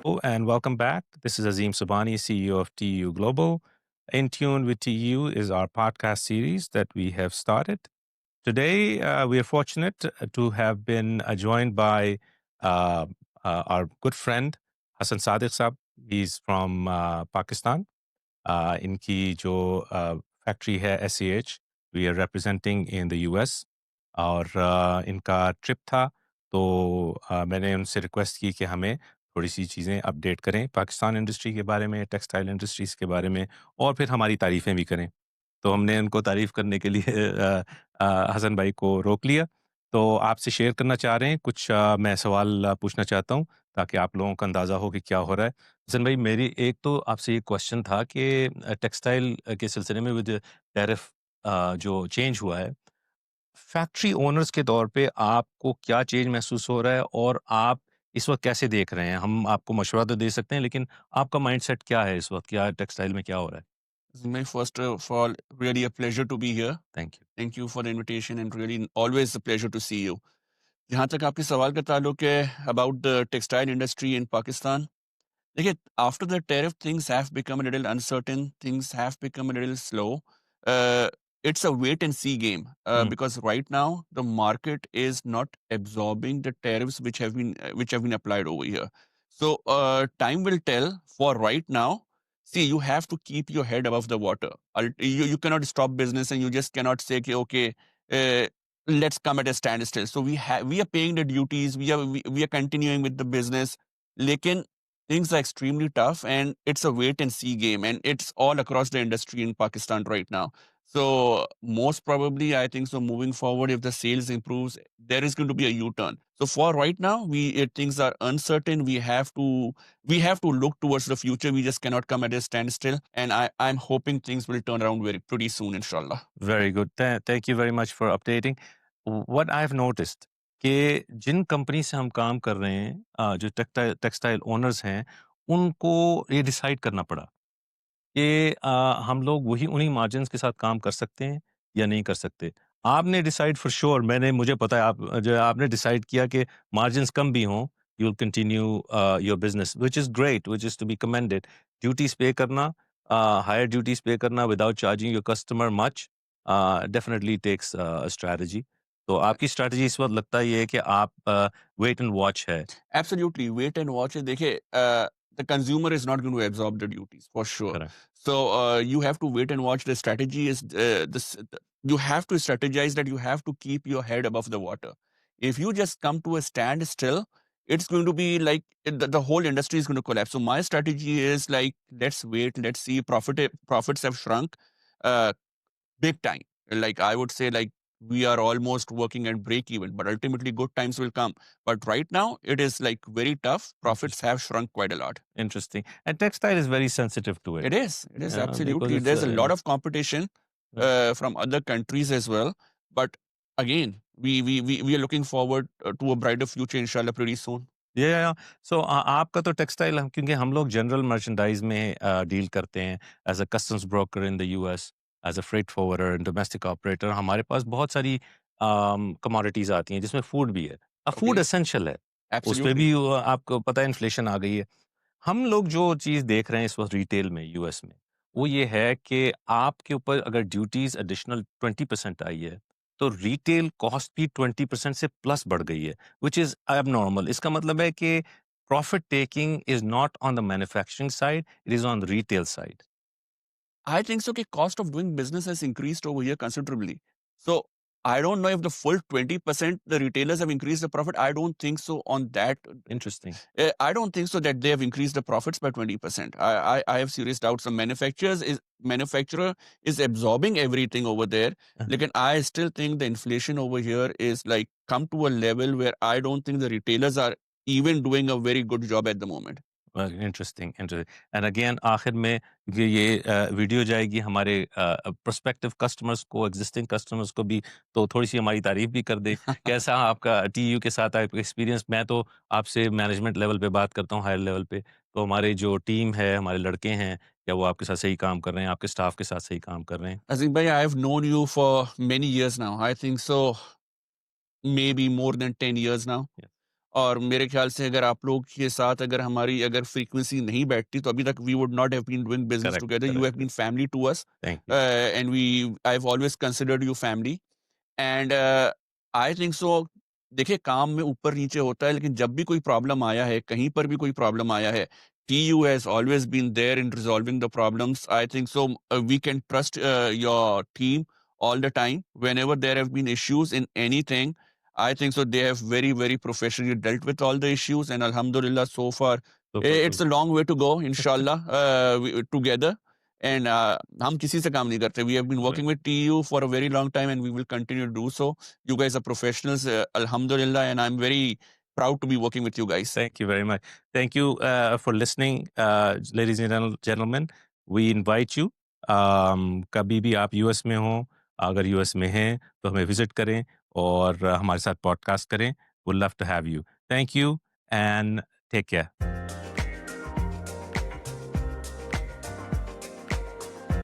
Oh, and welcome back. This is Azim Subani, CEO of TU Global. In Tune with TU is our podcast series that we have started. Today, we are fortunate to have been joined by uh, our good friend Hassan Sadiq Saab. He's from Pakistan. इनकी जो factory है SAH we are representing in the US और इनका trip था तो मैंने उनसे request की कि हमें थोड़ी सी चीज़ें अपडेट करें पाकिस्तान इंडस्ट्री के बारे में टेक्सटाइल इंडस्ट्रीज़ के बारे में और फिर हमारी तारीफ़ें भी करें तो हमने उनको तारीफ़ करने के लिए हसन भाई को रोक लिया तो आपसे शेयर करना चाह रहे हैं कुछ मैं सवाल पूछना चाहता हूँ ताकि आप लोगों को अंदाज़ा हो कि क्या हो रहा है हसन भाई मेरी एक तो आपसे ये क्वेश्चन था कि टेक्सटाइल के सिलसिले में विद टैरिफ जो चेंज हुआ है फैक्ट्री ओनर्स के तौर पे आपको क्या चेंज महसूस हो रहा है और आप इस वक्त कैसे देख रहे हैं हम आपको मशवरा तो दे सकते हैं लेकिन आपका माइंडसेट क्या है इस वक्त क्या टेक्सटाइल में क्या हो रहा है My first of all, really a pleasure to be here. Thank you Thank you for the invitation and really always a pleasure to see you. जहाँ तक आपके सवाल का ताल्लुक है about the textile industry in Pakistan, देखिए after the tariff things have become a little uncertain, things have become a little slow. Uh, it's a wait and see game because right now the market is not absorbing the tariffs which have been applied over here. So time will tell. For right now, see, you have to keep your head above the water. You cannot stop business and you just cannot say okay, uh, let's come at a standstill. So we are paying the duties, we are continuing with the business. Lekin things are extremely tough and it's a wait and see game, and it's all across the industry in Pakistan right now. So most probably, I think so, moving forward, if the sales improves, there is going to be a U-turn. So for right now, things are uncertain. We have to look towards the future. We just cannot come at a standstill, and I'm hoping things will turn around very pretty soon, inshallah. Very good thank you very much for updating what I have noticed कि जिन company से हम काम कर रहे हैं जो textile owners हैं उनको ये डिसाइड करना पड़ा कि हम लोग वही उन्हीं मार्जिन्स के साथ काम कर सकते हैं या नहीं कर सकते आपने डिसाइड फॉर श्योर मुझे पता है आप जो आपने डिसाइड किया कि मार्जिन्स कम भी हों you will continue your business which is great which is to be commended duties pay करना हायर ड्यूटीज पे करना without charging your customer much definitely takes strategy तो आपकी स्ट्रेटजी इस वक्त लगता है ये है कि आप वेट एंड वॉच है Absolutely. Wait and watch. देखिए, the consumer is not going to absorb the duties for sure. Correct So you have to wait and watch. The strategy is you have to strategize that you have to keep your head above the water. If you just come to a standstill, it's going to be like the whole industry is going to collapse. So my strategy is like, let's wait, let's see. Profits have shrunk. Uh, Big time. Like I would say, like we are almost working at break even, but ultimately good times will come. But right now, it is like very tough. Profits have shrunk quite a lot. Interesting. And textile is very sensitive to it. It is. It is Because absolutely. it's There's a lot of competition uh, from other countries as well. But again, we are looking forward to a brighter future, inshallah, pretty soon. या सो आपका तो textile हम क्योंकि हम लोग general merchandise में deal करते हैं as a customs broker in the US as a freight forwarder domestic operator हमारे पास बहुत सारी कमोडिटीज आती हैं जिसमें फूड भी है अब फूड Okay. एसेंशियल है उस पे Absolutely. भी आपको पता है इन्फ्लेशन आ गई है हम लोग जो चीज़ देख रहे हैं इस वक्त रिटेल में यूएस में वो ये है कि आपके ऊपर अगर ड्यूटीज एडिशनल 20% आई है तो रिटेल कॉस्ट भी 20% से प्लस बढ़ गई है विच इज अब नॉर्मल इसका मतलब है कि profit taking is not on the manufacturing side it is on the retail side I think so. Okay, cost of doing business has increased over here considerably. So I don't know if the full 20% the retailers have increased the profit. I don't think so on that. Interesting I don't think so that they have increased the profits by 20%. I have serious doubts. Some manufacturer is absorbing everything over there. Like, I still think the inflation over here is like come to a level where I don't think the retailers are even doing a very good job at the moment. Interesting interesting and again आखिर में ये video जाएगी हमारे prospective customers को existing customers को भी तो थोड़ी सी हमारी तारीफ भी कर दे कैसा आपका टीयू के साथ आपका एक्सपीरियंस मैं तो आपसे मैनेजमेंट लेवल पे बात करता हूँ हायर लेवल पे तो हमारे जो टीम है हमारे लड़के हैं क्या वो आपके साथ सही काम कर रहे हैं आपके स्टाफ के साथ सही काम कर रहे हैं Azim bhai, I have known you for many years now. I think so, maybe more than 10 years now. और मेरे ख्याल से अगर आप लोग के साथ अगर हमारी अगर फ्रीक्वेंसी नहीं बैठती तो अभी तक we would not have been doing business Correct. Together. You have Correct. Been family to us, Thank you. And we I have always considered you family. And I think so. देखिए, काम में ऊपर नीचे होता है, लेकिन जब भी कोई प्रॉब्लम आया है, कहीं पर भी कोई प्रॉब्लम आया है, TU has always been there in resolving the problems. I think so. We can trust your team all the time. Whenever there have been issues in anything, I think so. They have very, very professionally dealt with all the issues, and Alhamdulillah, so far, Super, it's super. a long way to go. Inshallah, together. And हम किसी से काम नहीं करते. We have been Right. working with TU for a very long time, and we will continue to do so. You guys are professionals, Alhamdulillah, and I'm very proud to be working with you guys. Thank you very much. Thank you for listening, ladies and gentlemen. We invite you. कभी भी आप US में हो, अगर US में हैं तो हमें विजिट करें और हमारे साथ पॉडकास्ट करें. We'd love to have you. Thank you and take care.